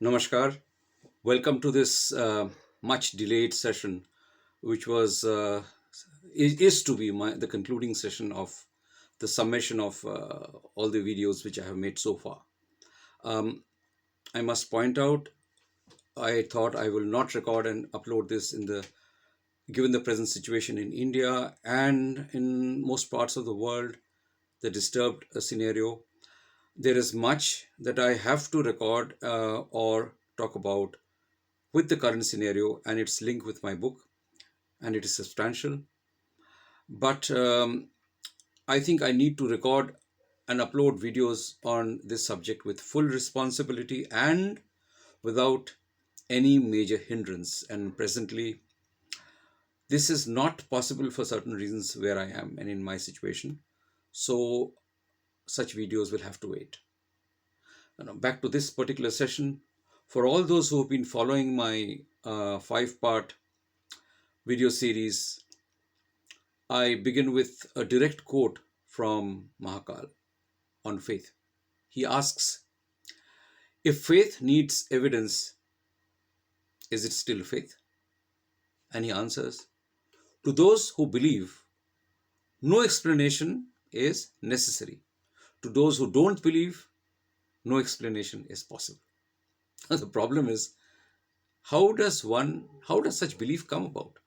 Namaskar. Welcome to this much delayed session, which is to be the concluding session of the summation of all the videos which I have made so far. Um, I must point out, I thought I will not record and upload this given the present situation in India and in most parts of the world, the disturbed scenario. There is much that I have to record or talk about with the current scenario and its link with my book, and it is substantial. But I think I need to record and upload videos on this subject with full responsibility and without any major hindrance. And presently, this is not possible for certain reasons where I am and in my situation. So, such videos will have to wait. Now, back to this particular session. For all those who have been following my 5-part video series, I begin with a direct quote from Mahakaal on faith. He asks, if faith needs evidence, is it still faith? And he answers, to those who believe, no explanation is necessary. To those who don't believe, no explanation is possible. The problem is, how does such belief come about?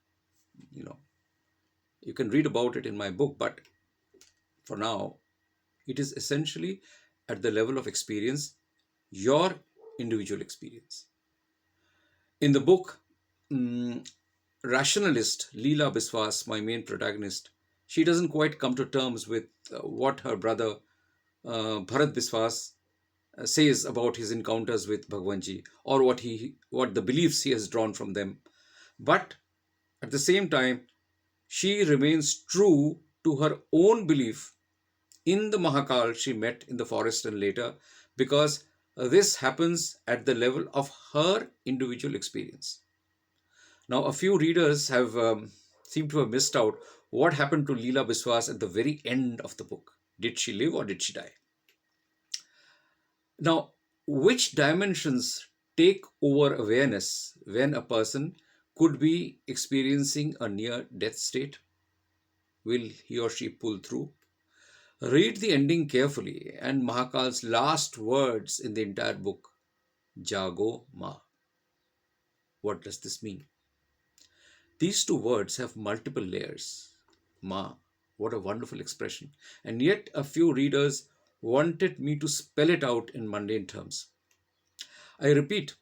You can read about it in my book, but for now, it is essentially at the level of experience, your individual experience. In the book, rationalist Leela Biswas, my main protagonist, she doesn't quite come to terms with what her brother Bharat Biswas says about his encounters with Bhagwanji, or what the beliefs he has drawn from them. But at the same time, she remains true to her own belief in the Mahakaal she met in the forest and later, because this happens at the level of her individual experience. Now, a few readers have seem to have missed out what happened to Leela Biswas at the very end of the book. Did she live or did she die? Now, which dimensions take over awareness when a person could be experiencing a near-death state? Will he or she pull through? Read the ending carefully and Mahakaal's last words in the entire book, Jago Ma. What does this mean? These two words have multiple layers. Ma, what a wonderful expression. And yet a few readers wanted me to spell it out in mundane terms. I repeat,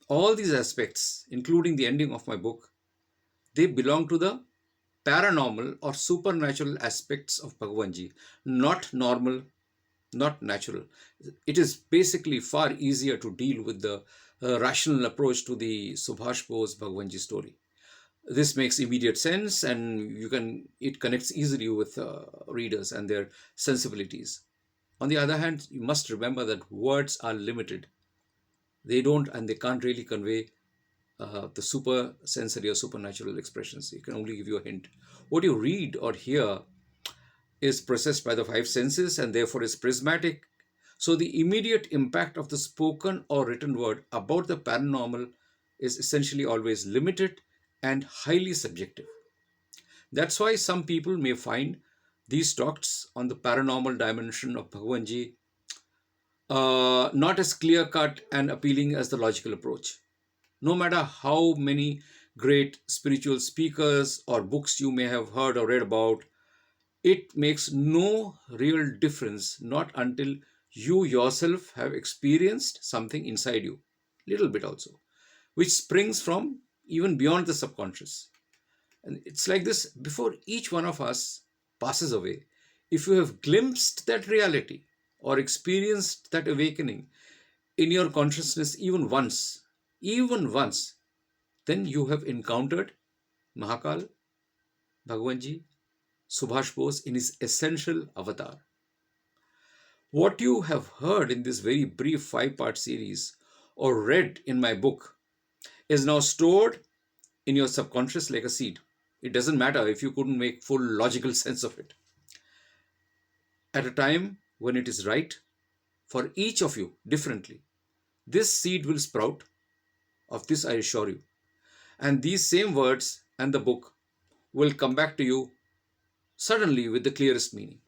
all these aspects, including the ending of my book, they belong to the paranormal or supernatural aspects of Bhagwanji, not normal, not natural. It is basically far easier to deal with the rational approach to the Subhas Bose Bhagwanji story. This makes immediate sense, and it connects easily with readers and their sensibilities. On the other hand, you must remember that words are limited. They don't and they can't really convey the super sensory or supernatural expressions. It can only give you a hint. What you read or hear is processed by the 5 senses and therefore is prismatic. So the immediate impact of the spoken or written word about the paranormal is essentially always limited and highly subjective. That's why some people may find these talks on the paranormal dimension of Bhagwanji not as clear-cut and appealing as the logical approach. No matter how many great spiritual speakers or books you may have heard or read about, it makes no real difference not until you yourself have experienced something inside you, little bit also, which springs from even beyond the subconscious. And it's like this: before each one of us passes away, if you have glimpsed that reality or experienced that awakening in your consciousness even once, then you have encountered Mahakaal, Bhagwanji, Subhas Bose in his essential avatar. What you have heard in this very brief 5-part series or read in my book is now stored in your subconscious like a seed. It doesn't matter if you couldn't make full logical sense of it. At a time when it is right for each of you differently, This seed will sprout, of this I assure you. And these same words and the book will come back to you suddenly with the clearest meaning.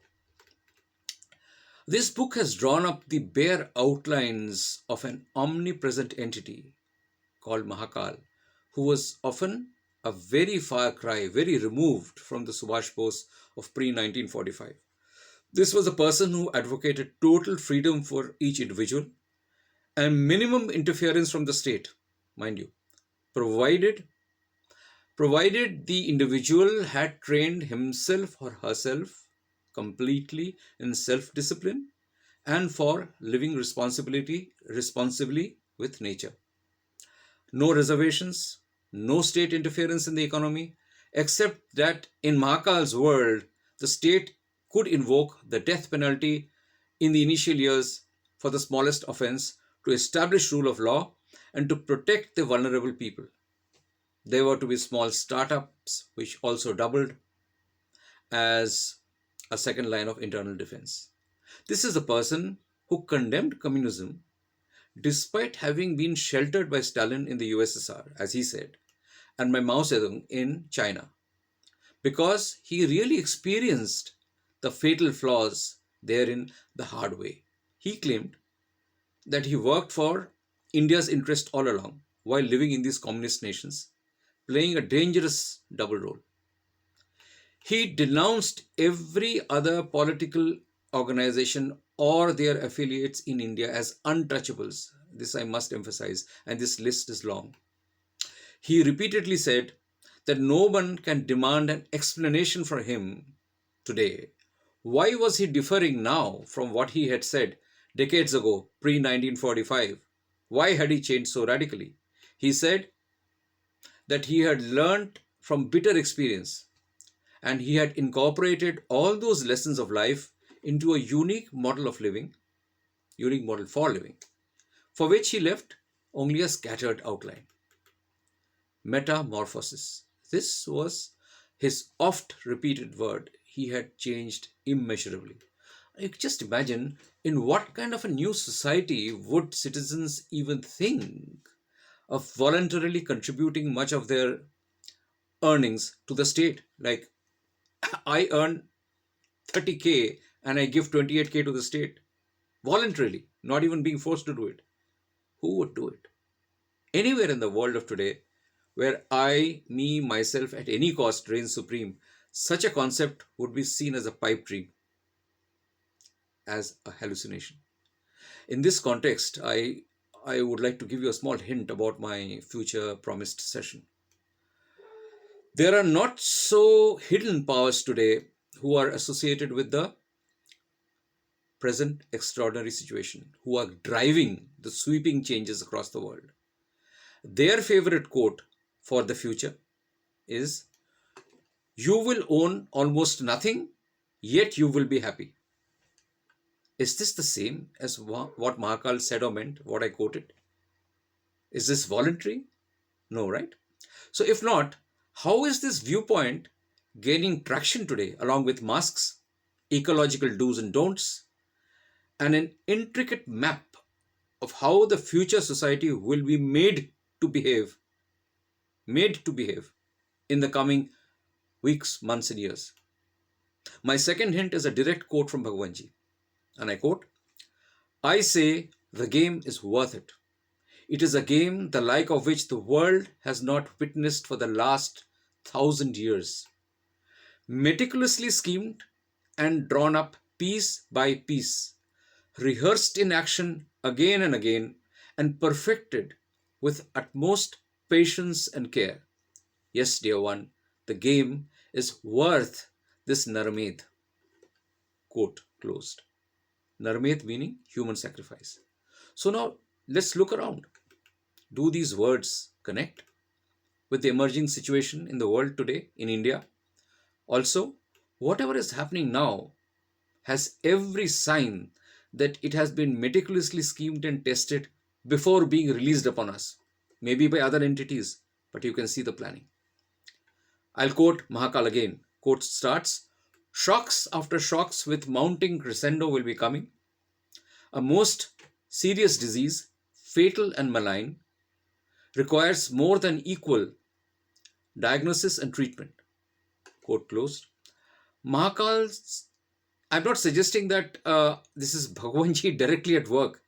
This book has drawn up the bare outlines of an omnipresent entity called Mahakaal, who was often a very far cry, very removed from the Subhash Bose of pre 1945. This was a person who advocated total freedom for each individual and minimum interference from the state, mind you, provided the individual had trained himself or herself completely in self-discipline and for living responsibly with nature. No reservations, no state interference in the economy, except that in Mahakal's world, the state could invoke the death penalty in the initial years for the smallest offense to establish rule of law and to protect the vulnerable people. There were to be small startups which also doubled as a second line of internal defense. This is a person who condemned communism despite having been sheltered by Stalin in the USSR, as he said, and by Mao Zedong in China, because he really experienced the fatal flaws therein the hard way. He claimed that he worked for India's interest all along while living in these communist nations, playing a dangerous double role. He denounced every other political organization or their affiliates in India as untouchables. This I must emphasize, and this list is long. He repeatedly said that no one can demand an explanation for him today. Why was he differing now from what he had said decades ago, pre 1945? Why had he changed so radically? He said that he had learnt from bitter experience and he had incorporated all those lessons of life into a unique model of living, unique model for living, for which he left only a scattered outline. Metamorphosis. This was his oft repeated word. He had changed immeasurably. You can just imagine in what kind of a new society would citizens even think of voluntarily contributing much of their earnings to the state. Like, I earn 30K and I give 28K to the state voluntarily, not even being forced to do it. Who would do it? Anywhere in the world of today, where I, me, myself at any cost reign supreme, such a concept would be seen as a pipe dream, as a hallucination. In this context, I would like to give you a small hint about my future promised session. There are not so hidden powers today who are associated with the present extraordinary situation, who are driving the sweeping changes across the world. Their favorite quote for the future is, "You will own almost nothing, yet you will be happy." Is this the same as what Mahakaal said or meant, what I quoted? Is this voluntary? No, right? So if not, how is this viewpoint gaining traction today along with masks, ecological do's and don'ts, and an intricate map of how the future society will be made to behave in the coming weeks, months, and years? My second hint is a direct quote from Bhagwanji, and I quote, "I say the game is worth it. It is a game the like of which the world has not witnessed for the last 1,000 years. Meticulously schemed and drawn up piece by piece, rehearsed in action again and again, and perfected with utmost patience and care. Yes, dear one, the game is worth this Narmed." Quote closed. Narmed meaning human sacrifice. So now let's look around. Do these words connect with the emerging situation in the world today, in India? Also, whatever is happening now has every sign that it has been meticulously schemed and tested before being released upon us, maybe by other entities, but you can see the planning. I'll quote Mahakaal again. Quote starts, "Shocks after shocks with mounting crescendo will be coming. A most serious disease, fatal and malign, requires more than equal diagnosis and treatment. Quote closed. Mahakal's, I'm not suggesting that this is Bhagwanji directly at work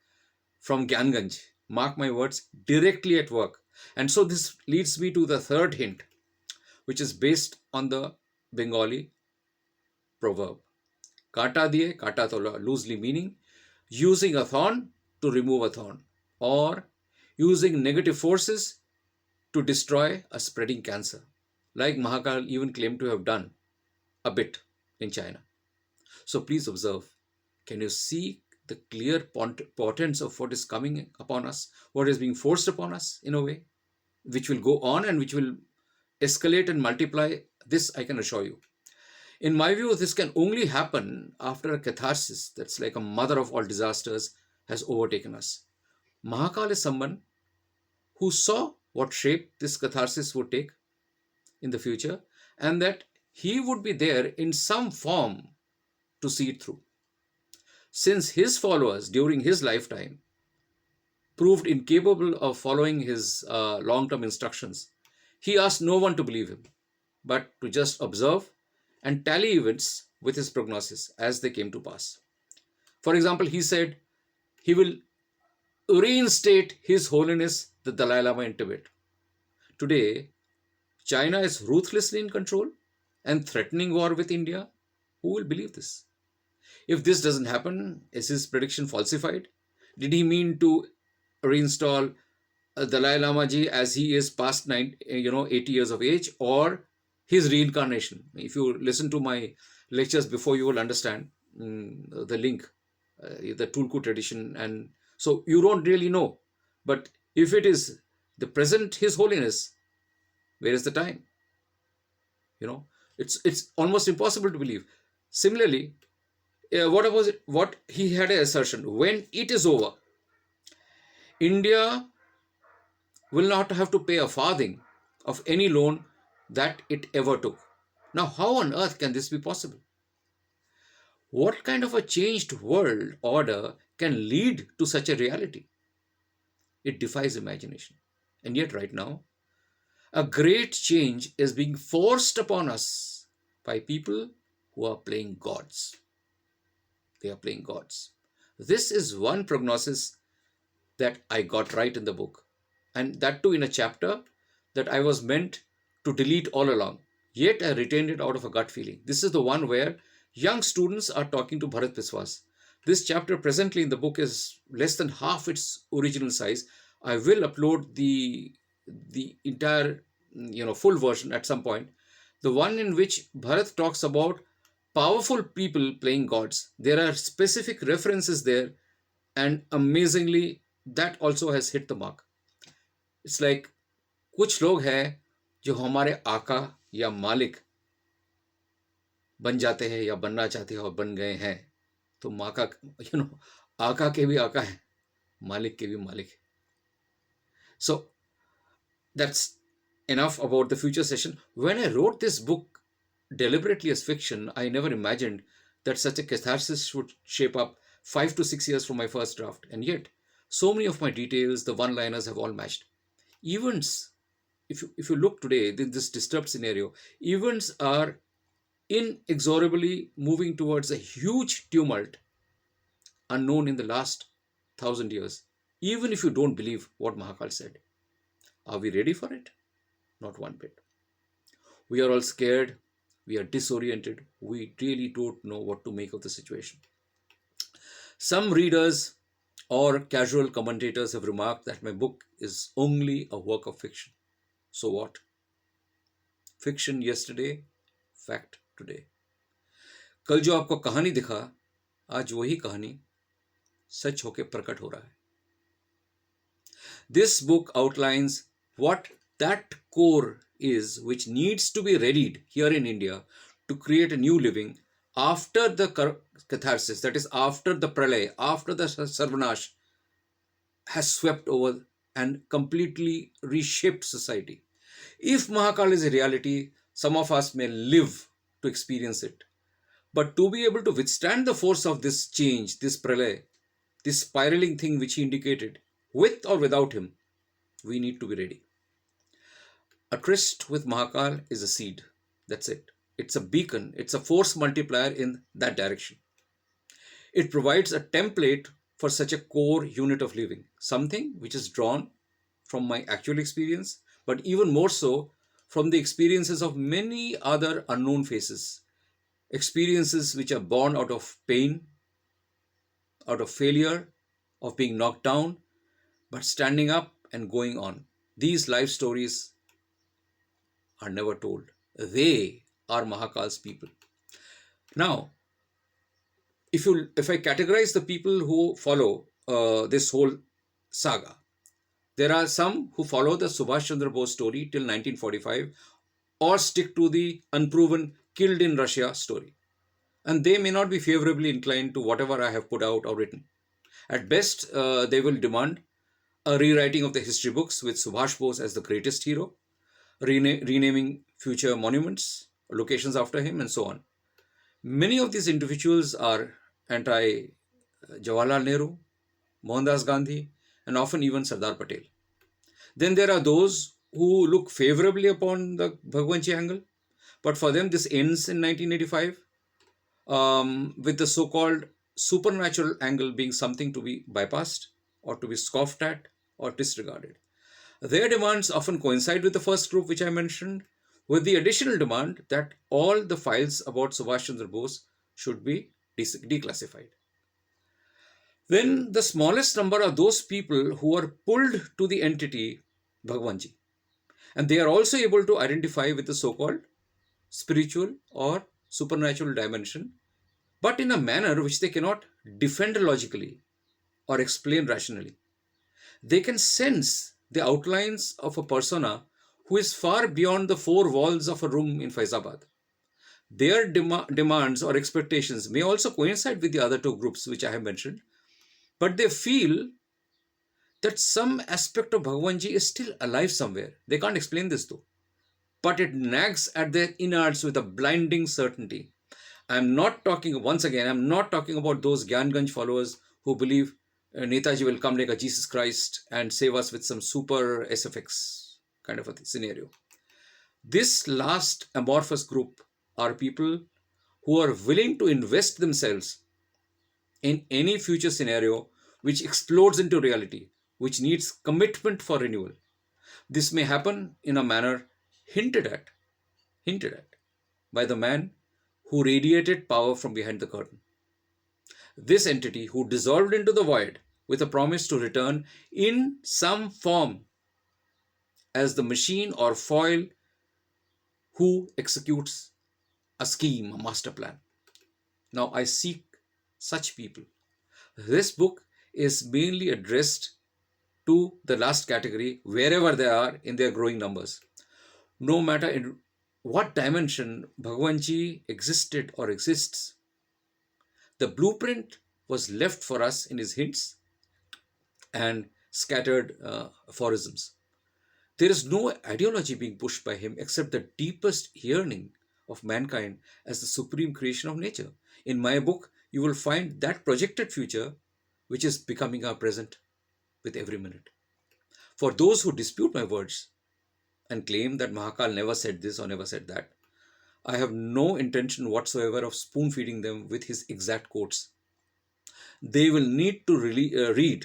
from Gyanganj. Mark my words, directly at work. And so this leads me to the third hint, which is based on the Bengali proverb. Kata diye, kata tola, loosely meaning using a thorn to remove a thorn, or using negative forces to destroy a spreading cancer, like Mahakaal even claimed to have done a bit in China. So please observe. Can you see the clear portents of what is coming upon us, what is being forced upon us in a way, which will go on and which will escalate and multiply? This I can assure you. In my view, this can only happen after a catharsis that's like a mother of all disasters has overtaken us. Mahakaal is someone who saw what shape this catharsis would take in the future, and that he would be there in some form to see it through. Since his followers during his lifetime proved incapable of following his long-term instructions, he asked no one to believe him, but to just observe and tally events with his prognosis as they came to pass. For example, he said he will reinstate His Holiness the Dalai Lama in Tibet. Today, China is ruthlessly in control and threatening war with India. Who will believe this? If this doesn't happen, is his prediction falsified? Did he mean to reinstall Dalai Lama ji as he is past 80 years of age, or his reincarnation? If you listen to my lectures before, you will understand the link, the Tulku tradition, and so you don't really know. But if it is the present His Holiness, where is the time? It's almost impossible to believe. Similarly, what was it? What he had an assertion: when it is over, India will not have to pay a farthing of any loan that it ever took. Now, how on earth can this be possible? What kind of a changed world order can lead to such a reality? It defies imagination. And yet, right now, a great change is being forced upon us by people who are playing gods. They are playing gods. This is one prognosis that I got right in the book, and that too in a chapter that I was meant to delete all along. Yet I retained it out of a gut feeling. This is the one where young students are talking to Bharat Biswas. This chapter presently in the book is less than half its original size. I will upload the entire full version at some point. The one in which Bharat talks about powerful people playing gods. There are specific references there, and amazingly that also has hit the mark. It's like कुछ लोग हैं जो हमारे आका या मालिक बन जाते हैं या बनना चाहते हैं और बन गए हैं. तो माँ का आका के भी आका है, मालिक के भी मालिक है. So that's enough about the future session. When I wrote this book deliberately as fiction, I never imagined that such a catharsis would shape up 5 to 6 years from my first draft. And yet, so many of my details, the one-liners have all matched. Events, if you look today in this disturbed scenario, events are inexorably moving towards a huge tumult unknown in the last 1,000 years. Even if you don't believe what Mahakaal said, are we ready for it? Not one bit. We are all scared. We are disoriented. We really don't know what to make of the situation. Some readers or casual commentators have remarked that my book is only a work of fiction. So what? Fiction yesterday, fact today. कल जो आपको कहानी दिखा, आज वही कहानी सच होके प्रकट हो रहा है. This book outlines what that core is which needs to be readied here in India to create a new living after the catharsis, that is after the pralay, after the sarvanash has swept over and completely reshaped society. If Mahakaal is a reality, some of us may live to experience it. But to be able to withstand the force of this change, this pralay, this spiraling thing which he indicated, With or without him, we need to be ready. A tryst with Mahakaal is a seed. That's it. It's a beacon. It's a force multiplier in that direction. It provides a template for such a core unit of living, something which is drawn from my actual experience, but even more so from the experiences of many other unknown faces, experiences which are born out of pain, out of failure, of being knocked down, but standing up and going on. These life stories are never told. They are Mahakaal's people. Now, if I categorize the people who follow this whole saga, there are some who follow the Subhas Chandra Bose story till 1945 or stick to the unproven killed in Russia story. And they may not be favorably inclined to whatever I have put out or written. At best, they will demand a rewriting of the history books with Subhash Bose as the greatest hero, renaming future monuments, locations after him, and so on. Many of these individuals are anti Jawaharlal Nehru, Mohandas Gandhi, and often even Sardar Patel. Then there are those who look favorably upon the Bhagwanji angle, but for them this ends in 1985 with the so-called supernatural angle being something to be bypassed or to be scoffed at or disregarded. Their demands often coincide with the first group which I mentioned, with the additional demand that all the files about Subhash Chandra Bose should be declassified. Then the smallest number are those people who are pulled to the entity Bhagwanji. And they are also able to identify with the so-called spiritual or supernatural dimension, but in a manner which they cannot defend logically or explain rationally. They can sense the outlines of a persona who is far beyond the four walls of a room in Faizabad. Their demands or expectations may also coincide with the other two groups which I have mentioned, but they feel that some aspect of Bhagwanji is still alive somewhere. They can't explain this though, but it nags at their innards with a blinding certainty. I'm not talking, once again, I'm not talking about those Gyanganj followers who believe Netaji will come like a Jesus Christ and save us with some super SFX kind of a scenario. This last amorphous group are people who are willing to invest themselves in any future scenario which explodes into reality, which needs commitment for renewal. This may happen in a manner hinted at, hinted at by the man who radiated power from behind the curtain. This entity who dissolved into the void with a promise to return in some form as the machine or foil who executes a scheme, a master plan. Now I seek such people. This book is mainly addressed to the last category wherever they are in their growing numbers. No matter in what dimension Bhagwanji existed or exists, the blueprint was left for us in his hints and scattered aphorisms. There is no ideology being pushed by him except the deepest yearning of mankind as the supreme creation of nature. In my book, you will find that projected future which is becoming our present with every minute. For those who dispute my words and claim that Mahakaal never said this or never said that, I have no intention whatsoever of spoon feeding them with his exact quotes. They will need to read,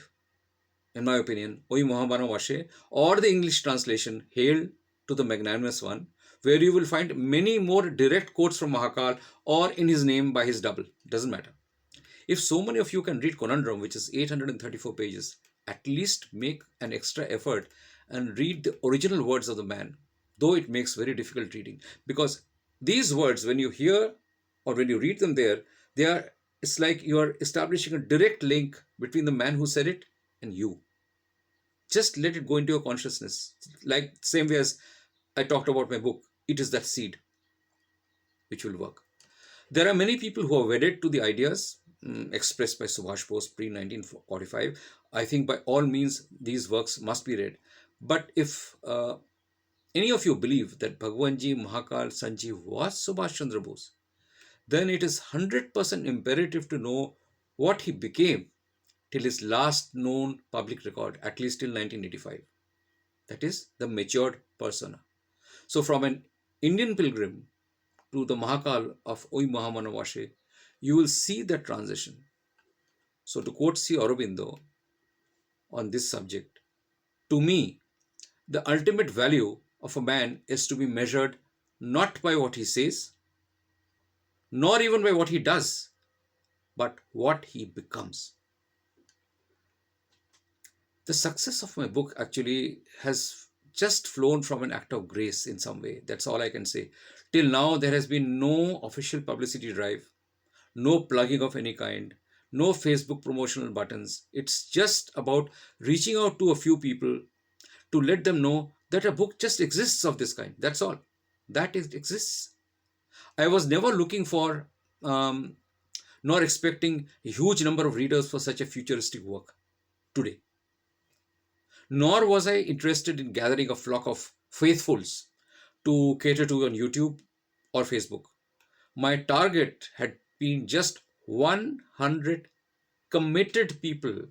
in my opinion, Oi Mohamana Washe or the English translation, Hail to the Magnanimous One, where you will find many more direct quotes from Mahakaal or in his name by his double. Doesn't matter. If so many of you can read Conundrum, which is 834 pages, at least make an extra effort and read the original words of the man, though it makes very difficult reading. Because these words, when you hear or when you read them there, it's like you are establishing a direct link between the man who said it and you. Just let it go into your consciousness. Like same way as I talked about my book, it is that seed which will work. There are many people who are wedded to the ideas expressed by Subhash Bose pre-1945. I think by all means these works must be read. But if any of you believe that Bhagwanji, Mahakaal, Santji was Subhash Chandra Bose, then it is 100% imperative to know what he became till his last known public record, at least till 1985. That is the matured persona. So from an Indian pilgrim to the Mahakaal of Oi Mahamanavashe, you will see that transition. So to quote Sri Aurobindo on this subject, to me, the ultimate value of a man is to be measured not by what he says, nor even by what he does, but what he becomes. The success of my book actually has just flown from an act of grace in some way. That's all I can say. Till now, there has been no official publicity drive, no plugging of any kind, no Facebook promotional buttons. It's just about reaching out to a few people to let them know that a book just exists of this kind. That's all. That it exists. I was never looking for, um, nor expecting a huge number of readers for such a futuristic work today. Nor was I interested in gathering a flock of faithfuls to cater to on YouTube or Facebook. My target had been just 100 committed people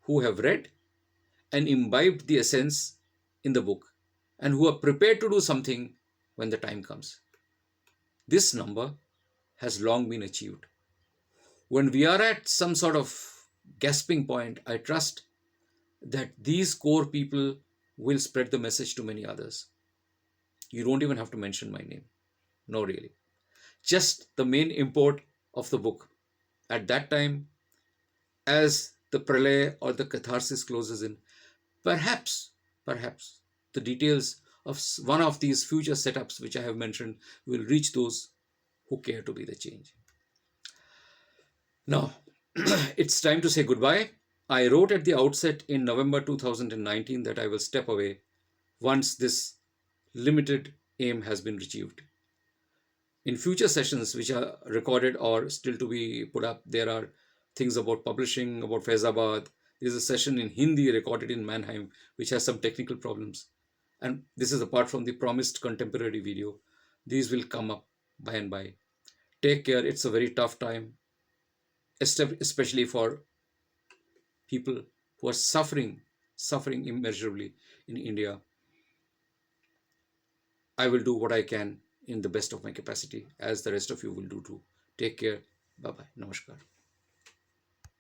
who have read and imbibed the essence in the book and who are prepared to do something when the time comes. This number has long been achieved. When we are at some sort of gasping point, I trust that these core people will spread the message to many others. You don't even have to mention my name. No, really. Just the main import of the book. At that time, as the pralay or the catharsis closes in, perhaps the details of one of these future setups which I have mentioned will reach those who care to be the change. Now, it's time to say goodbye. I wrote at the outset in November 2019 that I will step away once this limited aim has been achieved. In future sessions which are recorded or still to be put up, there are things about publishing, about Faizabad. There is a session in Hindi recorded in Mannheim which has some technical problems. And this is apart from the promised contemporary video. These will come up by and by. Take care. It's a very tough time, especially for people who are suffering immeasurably in India. I will do what I can in the best of my capacity, as the rest of you will do too. Take care. Bye bye. Namaskar.